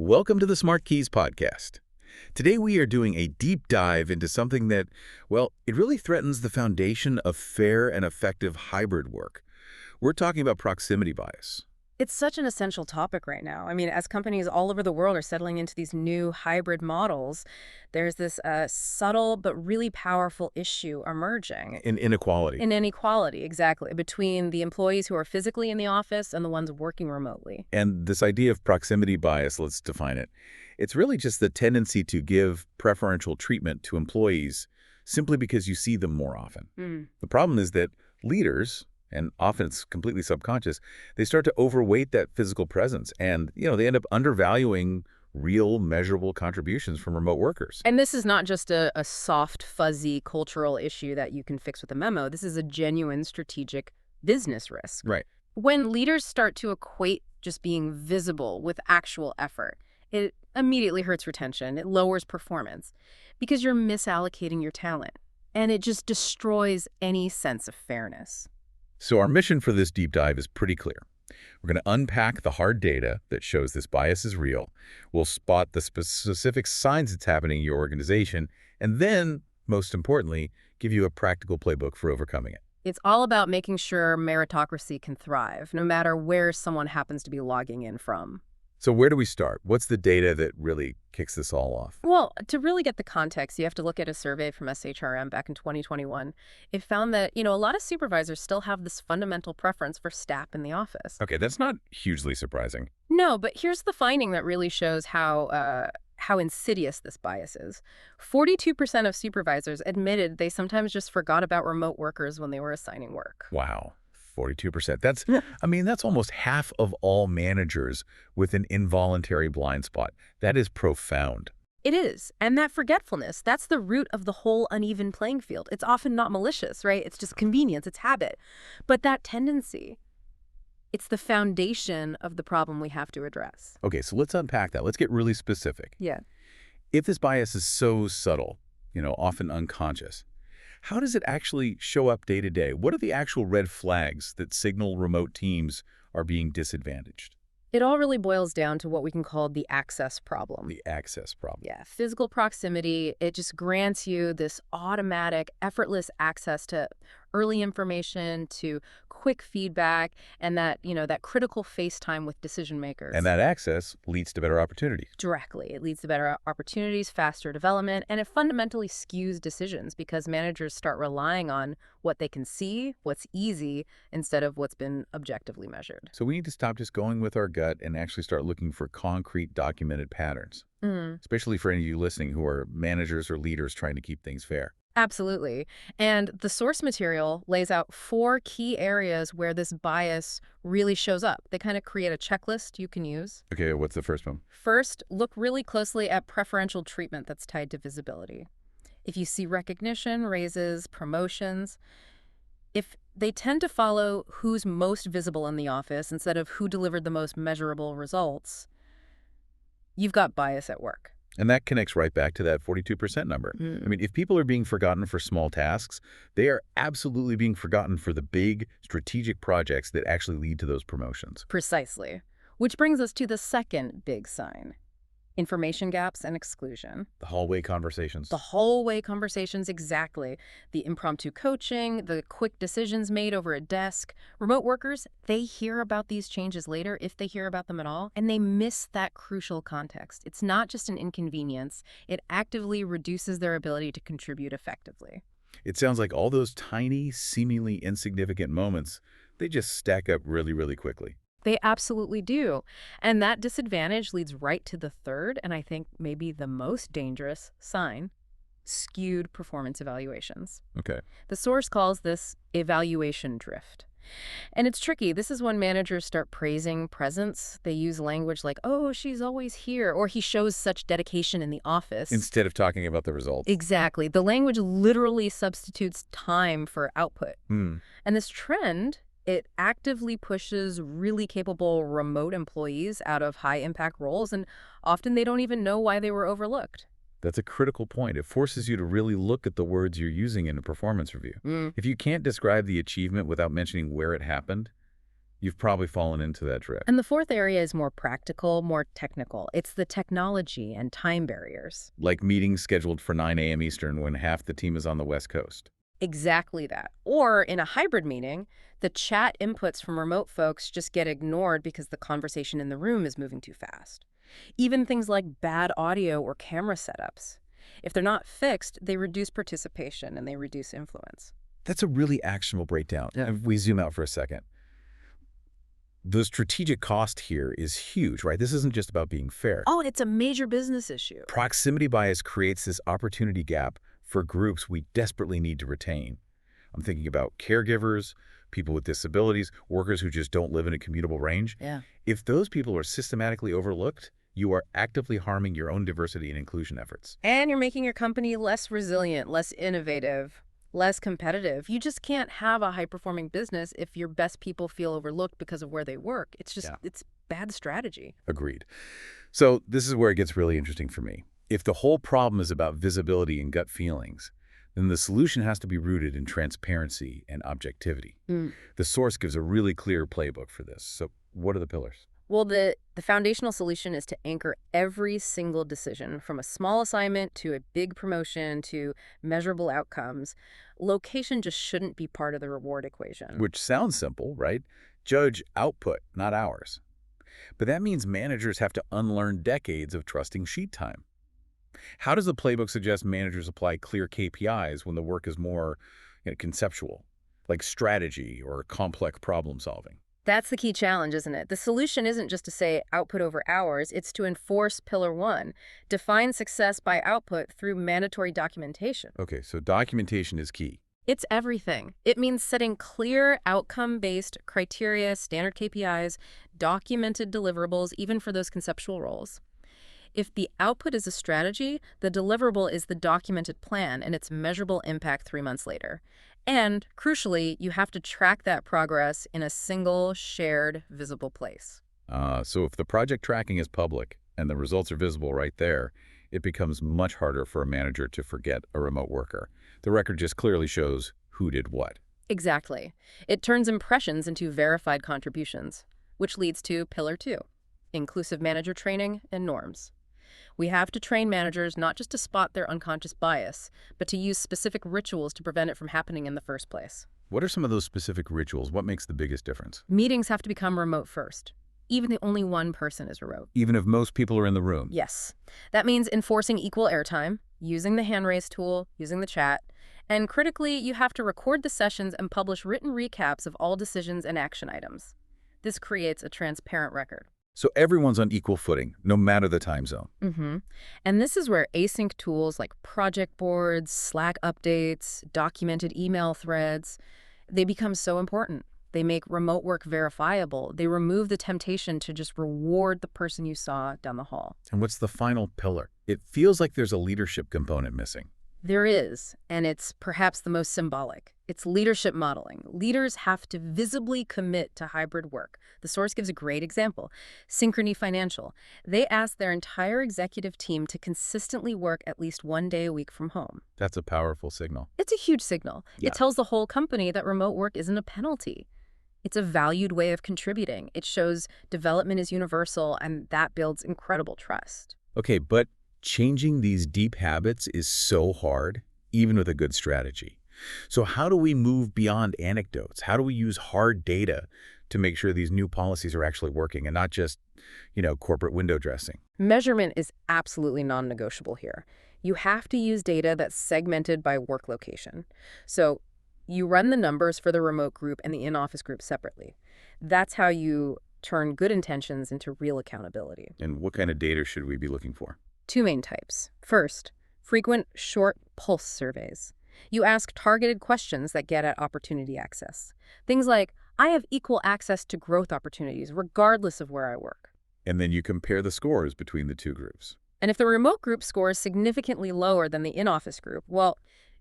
Welcome to the Smart Keys podcast. Today we are doing a deep dive into something that, well, it really threatens the foundation of fair and effective hybrid work. We're talking about proximity bias. It's such an essential topic right now. I mean, as companies all over the world are settling into these new hybrid models, there's this subtle but really powerful issue emerging. In inequality. In inequality, exactly, between the employees who are physically in the office and the ones working remotely. And this idea of proximity bias, let's define it. It's really just the tendency to give preferential treatment to employees simply because you see them more often. The problem is that leaders, and often it's completely subconscious, they start to overweight that physical presence. And, they end up undervaluing real, measurable contributions from remote workers. And this is not just a soft, fuzzy cultural issue that you can fix with a memo. This is a genuine strategic business risk. Right. When leaders start to equate just being visible with actual effort, it immediately hurts retention. It lowers performance because you're misallocating your talent. And it just destroys any sense of fairness. So our mission for this deep dive is pretty clear. We're going to unpack the hard data that shows this bias is real. We'll spot the specific signs it's happening in your organization, and then, most importantly, give you a practical playbook for overcoming it. It's all about making sure meritocracy can thrive, no matter where someone happens to be logging in from. So where do we start? What's the data that really kicks this all off? Well, to really get the context, you have to look at a survey from SHRM back in 2021. It found that, a lot of supervisors still have this fundamental preference for staff in the office. Okay, that's not hugely surprising. No, but here's the finding that really shows how insidious this bias is. 42% of supervisors admitted they sometimes just forgot about remote workers when they were assigning work. Wow. 42%. That's almost half of all managers with an involuntary blind spot. That is profound. It is. And that forgetfulness, that's the root of the whole uneven playing field. It's often not malicious, right? It's just convenience, it's habit. But that tendency, it's the foundation of the problem we have to address. Okay, so let's unpack that. Let's get really specific. Yeah. If this bias is so subtle, often unconscious, how does it actually show up day to day? What are the actual red flags that signal remote teams are being disadvantaged? It all really boils down to what we can call the access problem. The access problem. Yeah, physical proximity, it just grants you this automatic, effortless access to early information, to quick feedback, and that critical face time with decision makers. And that access leads to better opportunities. Directly. It leads to better opportunities, faster development, and it fundamentally skews decisions because managers start relying on what they can see, what's easy, instead of what's been objectively measured. So we need to stop just going with our gut and actually start looking for concrete documented patterns, especially for any of you listening who are managers or leaders trying to keep things fair. Absolutely. And the source material lays out 4 key areas where this bias really shows up. They kind of create a checklist you can use. Okay, what's the first one? First, look really closely at preferential treatment that's tied to visibility. If you see recognition, raises, promotions, if they tend to follow who's most visible in the office instead of who delivered the most measurable results, you've got bias at work. And that connects right back to that 42% number. If people are being forgotten for small tasks, they are absolutely being forgotten for the big strategic projects that actually lead to those promotions. Precisely. Which brings us to the second big sign. Information gaps and exclusion. The hallway conversations. The hallway conversations, exactly. The impromptu coaching, the quick decisions made over a desk. Remote workers, they hear about these changes later, if they hear about them at all, and they miss that crucial context. It's not just an inconvenience. It actively reduces their ability to contribute effectively. It sounds like all those tiny, seemingly insignificant moments, they just stack up really, really quickly. They absolutely do. And that disadvantage leads right to the third, and I think maybe the most dangerous sign, skewed performance evaluations. Okay. The source calls this evaluation drift. And it's tricky. This is when managers start praising presence. They use language like, oh, she's always here, or he shows such dedication in the office. Instead of talking about the results. Exactly. The language literally substitutes time for output. And this trend, it actively pushes really capable remote employees out of high-impact roles, and often they don't even know why they were overlooked. That's a critical point. It forces you to really look at the words you're using in a performance review. If you can't describe the achievement without mentioning where it happened, You've probably fallen into that trap. And the fourth area is more practical, more technical. It's the technology and time barriers. Like meetings scheduled for 9 a.m. Eastern when half the team is on the West Coast. Exactly that. Or in a hybrid meeting, the chat inputs from remote folks just get ignored because the conversation in the room is moving too fast. Even things like bad audio or camera setups. If they're not fixed, they reduce participation and they reduce influence. That's a really actionable breakdown. If we zoom out for a second, the strategic cost here is huge, right? This isn't just about being fair. Oh, it's a major business issue. Proximity bias creates this opportunity gap for groups we desperately need to retain. I'm thinking about caregivers, people with disabilities, workers who just don't live in a commutable range. Yeah. If those people are systematically overlooked, you are actively harming your own diversity and inclusion efforts. And you're making your company less resilient, less innovative, less competitive. You just can't have a high-performing business if your best people feel overlooked because of where they work. It's just, it's bad strategy. Agreed. So this is where it gets really interesting for me. If the whole problem is about visibility and gut feelings, then the solution has to be rooted in transparency and objectivity. The source gives a really clear playbook for this. So what are the pillars? Well, the foundational solution is to anchor every single decision, from a small assignment to a big promotion to measurable outcomes. Location just shouldn't be part of the reward equation. Which sounds simple, right? Judge output, not hours. But that means managers have to unlearn decades of trusting sheet time. How does the playbook suggest managers apply clear KPIs when the work is more conceptual, like strategy or complex problem solving? That's the key challenge, isn't it? The solution isn't just to say output over hours, it's to enforce Pillar 1, define success by output through mandatory documentation. Okay, so documentation is key. It's everything. It means setting clear outcome-based criteria, standard KPIs, documented deliverables, even for those conceptual roles. If the output is a strategy, the deliverable is the documented plan and its measurable impact 3 months later. And, crucially, you have to track that progress in a single, shared, visible place. So if the project tracking is public and the results are visible right there, it becomes much harder for a manager to forget a remote worker. The record just clearly shows who did what. Exactly. It turns impressions into verified contributions, which leads to Pillar 2, inclusive manager training and norms. We have to train managers not just to spot their unconscious bias, but to use specific rituals to prevent it from happening in the first place. What are some of those specific rituals? What makes the biggest difference? Meetings have to become remote first. Even if only one person is remote. Even if most people are in the room? Yes. That means enforcing equal airtime, using the hand raise tool, using the chat, and critically, you have to record the sessions and publish written recaps of all decisions and action items. This creates a transparent record. So everyone's on equal footing, no matter the time zone. And this is where async tools like project boards, Slack updates, documented email threads, they become so important. They make remote work verifiable. They remove the temptation to just reward the person you saw down the hall. And what's the final pillar? It feels like there's a leadership component missing. There is, and it's perhaps the most symbolic. It's leadership modeling. Leaders have to visibly commit to hybrid work. The source gives a great example. Synchrony Financial. They asked their entire executive team to consistently work at least 1 day a week from home. That's a powerful signal. It's a huge signal. Yeah. It tells the whole company that remote work isn't a penalty. It's a valued way of contributing. It shows development is universal, and that builds incredible trust. Okay, but changing these deep habits is so hard, even with a good strategy. So how do we move beyond anecdotes? How do we use hard data to make sure these new policies are actually working and not just, corporate window dressing? Measurement is absolutely non-negotiable here. You have to use data that's segmented by work location. So you run the numbers for the remote group and the in-office group separately. That's how you turn good intentions into real accountability. And what kind of data should we be looking for? 2 main types. First, frequent short pulse surveys. You ask targeted questions that get at opportunity access. Things like, I have equal access to growth opportunities regardless of where I work. And then you compare the scores between the two groups. And if the remote group scores significantly lower than the in-office group, well,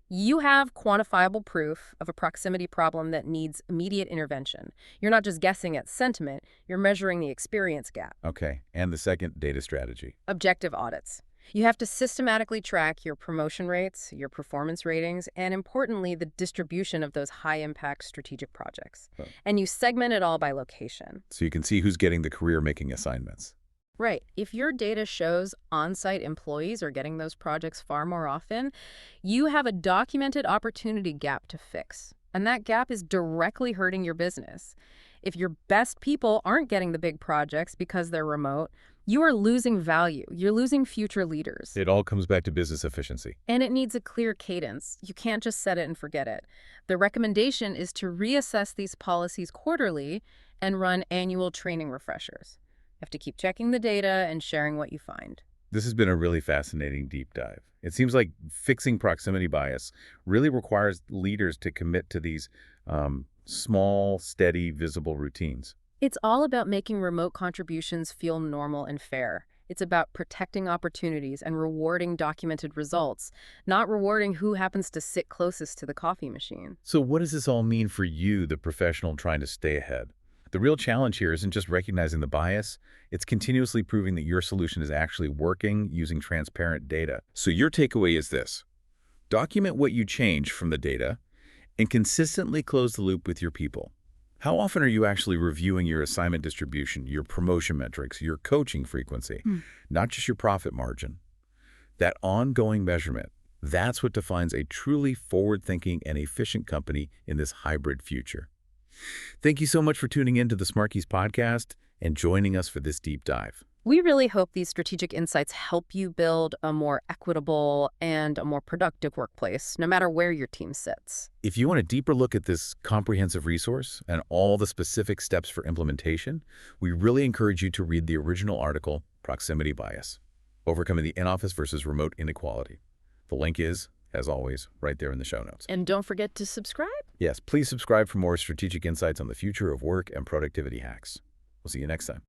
you have quantifiable proof of a proximity problem that needs immediate intervention. You're not just guessing at sentiment, you're measuring the experience gap. Okay, and the second data strategy. Objective audits. You have to systematically track your promotion rates, your performance ratings, and importantly, the distribution of those high-impact strategic projects. Oh. And you segment it all by location. So you can see who's getting the career-making assignments. Right. If your data shows on-site employees are getting those projects far more often, you have a documented opportunity gap to fix. And that gap is directly hurting your business. If your best people aren't getting the big projects because they're remote, you are losing value. You're losing future leaders. It all comes back to business efficiency. And it needs a clear cadence. You can't just set it and forget it. The recommendation is to reassess these policies quarterly and run annual training refreshers. You have to keep checking the data and sharing what you find. This has been a really fascinating deep dive. It seems like fixing proximity bias really requires leaders to commit to these small, steady, visible routines. It's all about making remote contributions feel normal and fair. It's about protecting opportunities and rewarding documented results, not rewarding who happens to sit closest to the coffee machine. So what does this all mean for you, the professional trying to stay ahead? The real challenge here isn't just recognizing the bias, it's continuously proving that your solution is actually working using transparent data. So your takeaway is this: document what you change from the data and consistently close the loop with your people. How often are you actually reviewing your assignment distribution, your promotion metrics, your coaching frequency, not just your profit margin? That ongoing measurement, that's what defines a truly forward-thinking and efficient company in this hybrid future. Thank you so much for tuning in to the Smart Keys podcast and joining us for this deep dive. We really hope these strategic insights help you build a more equitable and a more productive workplace, no matter where your team sits. If you want a deeper look at this comprehensive resource and all the specific steps for implementation, we really encourage you to read the original article, Proximity Bias: Overcoming the In-Office versus Remote Inequality. The link is, as always, right there in the show notes. And don't forget to subscribe. Yes, please subscribe for more strategic insights on the future of work and productivity hacks. We'll see you next time.